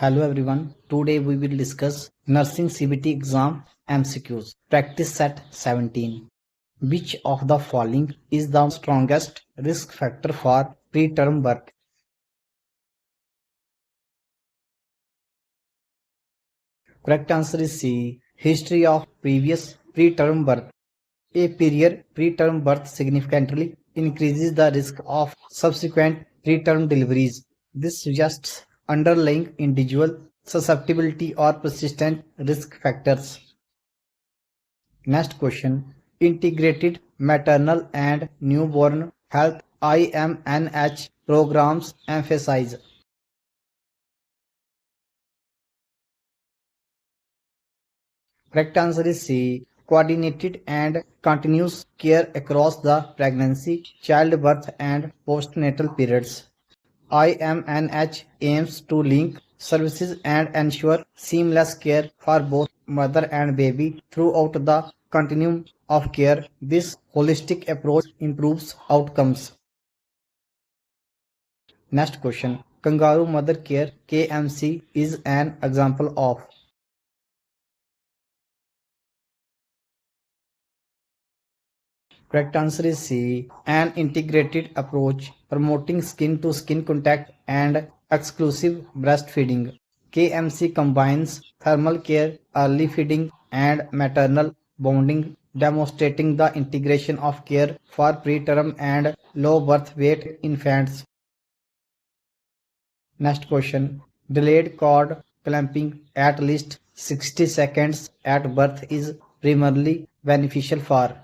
Hello everyone. Today we will discuss nursing CBT exam MCQs. Practice set 17. Which of the following is the strongest risk factor for preterm birth? Correct answer is C. History of previous preterm birth. A period preterm birth significantly increases the risk of subsequent preterm deliveries. This suggests underlying individual susceptibility or persistent risk factors. Next question. Integrated maternal and newborn health IMNH programs emphasize. Correct answer is C. Coordinated and continuous care across the pregnancy, childbirth, and postnatal periods. IMNH aims to link services and ensure seamless care for both mother and baby throughout the continuum of care. This holistic approach improves outcomes. Next question. Kangaroo Mother Care KMC is an example of. Correct answer is C. An integrated approach promoting skin to skin contact and exclusive breastfeeding. KMC combines thermal care, early feeding, and maternal bonding, demonstrating the integration of care for preterm and low birth weight infants. Next question. Delayed cord clamping at least 60 seconds at birth is primarily beneficial for.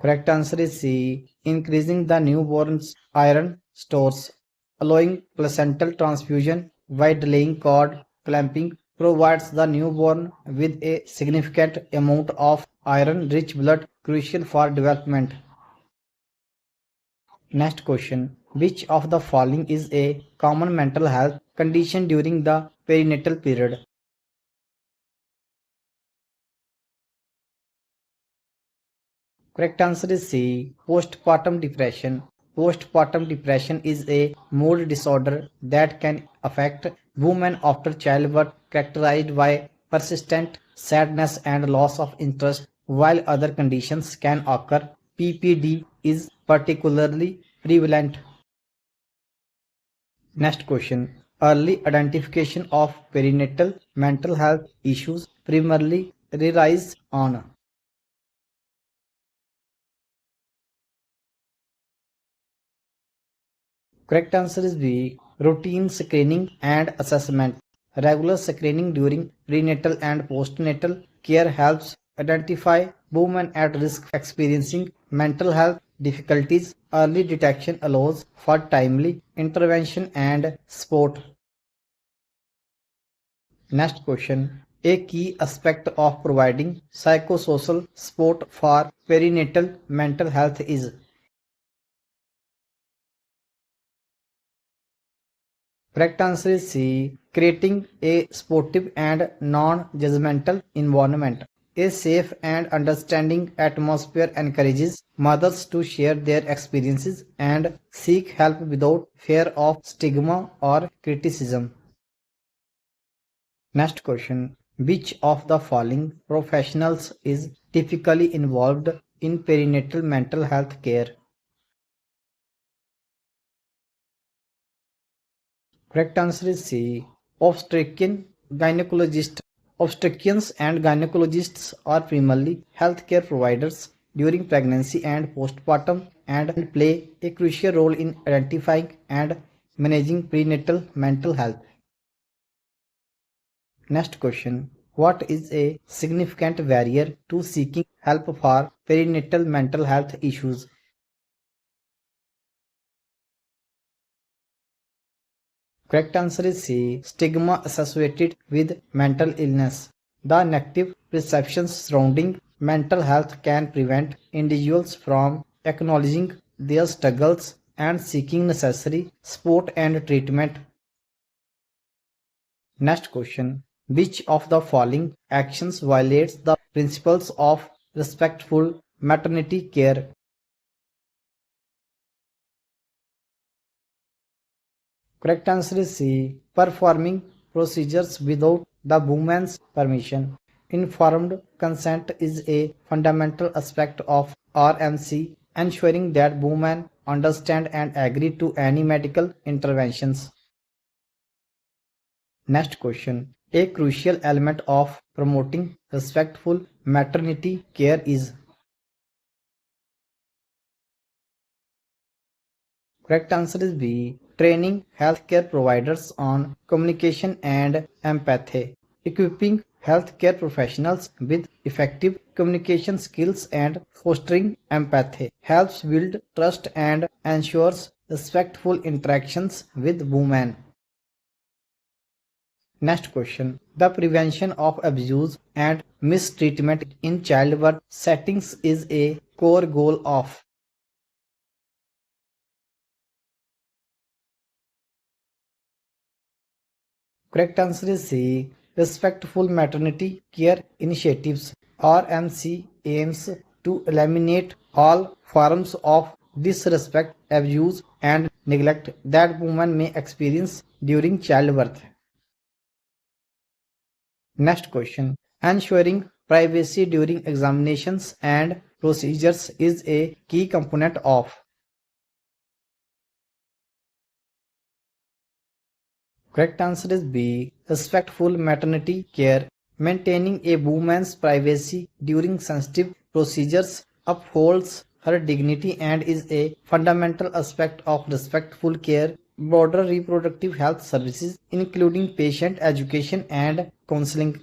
Correct answer is C. Increasing the newborn's iron stores, allowing placental transfusion while delaying cord clamping provides the newborn with a significant amount of iron-rich blood crucial for development. Next question. Which of the following is a common mental health condition during the perinatal period? Correct answer is C. Postpartum depression. Postpartum depression is a mood disorder that can affect women after childbirth, characterized by persistent sadness and loss of interest, while other conditions can occur. PPD is particularly prevalent. Next question. Early identification of perinatal mental health issues primarily relies on. Correct answer is B. Routine screening and assessment. Regular screening during prenatal and postnatal care helps identify women at risk experiencing mental health difficulties. Early detection allows for timely intervention and support. Next question. A key aspect of providing psychosocial support for perinatal mental health is. Correct answer is C. Creating a supportive and non-judgmental environment. A safe and understanding atmosphere encourages mothers to share their experiences and seek help without fear of stigma or criticism. Next question. Which of the following professionals is typically involved in perinatal mental health care? Correct answer is C. Obstetrician gynecologist. Obstetricians and gynecologists are primarily healthcare providers during pregnancy and postpartum and play a crucial role in identifying and managing prenatal mental health. Next question. What is a significant barrier to seeking help for perinatal mental health issues? Correct answer is C. Stigma associated with mental illness. The negative perceptions surrounding mental health can prevent individuals from acknowledging their struggles and seeking necessary support and treatment. Next question. Which of the following actions violates the principles of respectful maternity care? Correct answer is C. Performing procedures without the woman's permission. Informed consent is a fundamental aspect of RMC, ensuring that women understand and agree to any medical interventions. Next question. A crucial element of promoting respectful maternity care is. Correct answer is B. Training healthcare providers on communication and empathy. Equipping healthcare professionals with effective communication skills and fostering empathy helps build trust and ensures respectful interactions with women. Next question. The prevention of abuse and mistreatment in childbirth settings is a core goal of. Correct answer is C. Respectful Maternity Care Initiatives RMC aims to eliminate all forms of disrespect, abuse, and neglect that women may experience during childbirth. Next question. Ensuring privacy during examinations and procedures is a key component of. Correct answer is B. Respectful maternity care. Maintaining a woman's privacy during sensitive procedures upholds her dignity and is a fundamental aspect of respectful care. Broader reproductive health services, including patient education and counseling.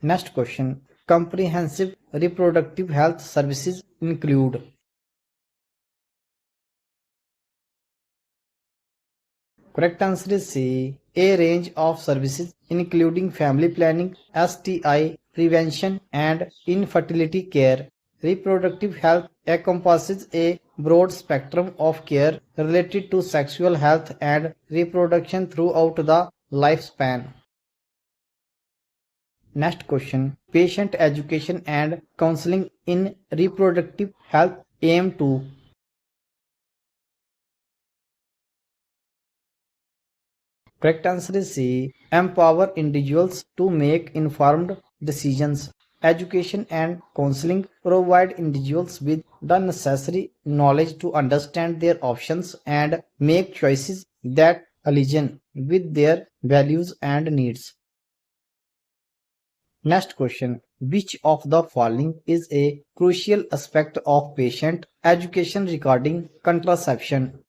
Next question. Comprehensive reproductive health services include. Correct answer is C. A range of services including family planning, STI prevention, and infertility care. Reproductive health encompasses a broad spectrum of care related to sexual health and reproduction throughout the lifespan. Next question. Patient education and counseling in reproductive health aim to. Correct answer is C. Empower individuals to make informed decisions. Education and counseling provide individuals with the necessary knowledge to understand their options and make choices that align with their values and needs. Next question. Which of the following is a crucial aspect of patient education regarding contraception?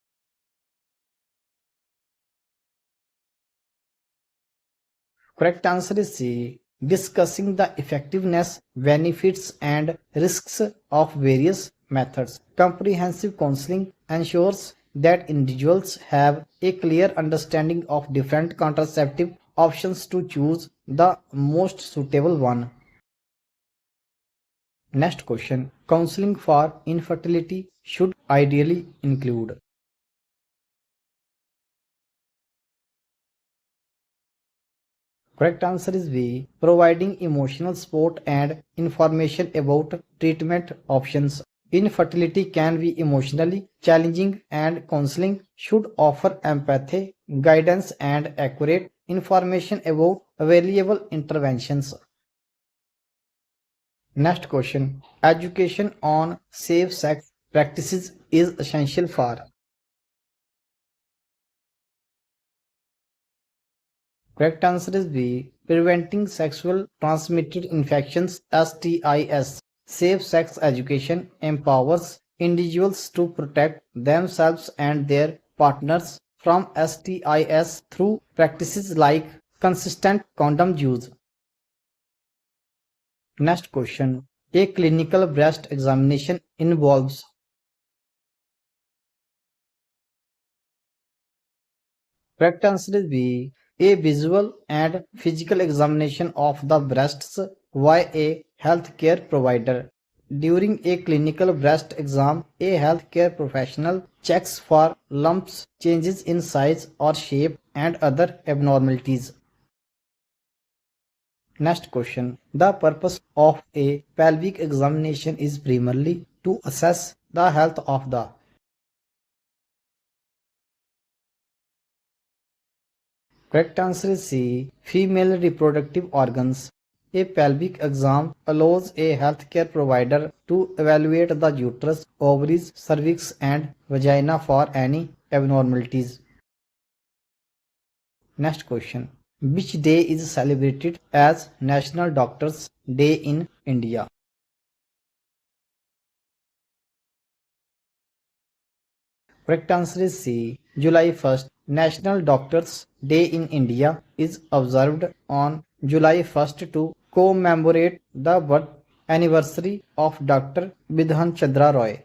Correct answer is C. Discussing the effectiveness, benefits, and risks of various methods. Comprehensive counseling ensures that individuals have a clear understanding of different contraceptive options to choose the most suitable one. Next question. Counseling for infertility should ideally include. Correct answer is B. Providing emotional support and information about treatment options. Infertility can be emotionally challenging, and counseling should offer empathy, guidance, and accurate information about available interventions. Next question. Education on safe sex practices is essential for. Correct answer is B. Preventing sexual transmitted infections STIs. Safe sex education empowers individuals to protect themselves and their partners from STIs through practices like consistent condom use. Next question. A clinical breast examination involves. Correct answer is B. A visual and physical examination of the breasts by a healthcare provider. During a clinical breast exam, a healthcare professional checks for lumps, changes in size or shape, and other abnormalities. Next question. The purpose of a pelvic examination is primarily to assess the health of the. Correct answer is C. Female reproductive organs. A pelvic exam allows a healthcare provider to evaluate the uterus, ovaries, cervix, and vagina for any abnormalities. Next question. Which day is celebrated as National Doctors' Day in India? Correct answer is C. July 1st. National Doctors' Day in India is observed on July 1st to commemorate the birth anniversary of Dr. Bidhan Chandra Roy.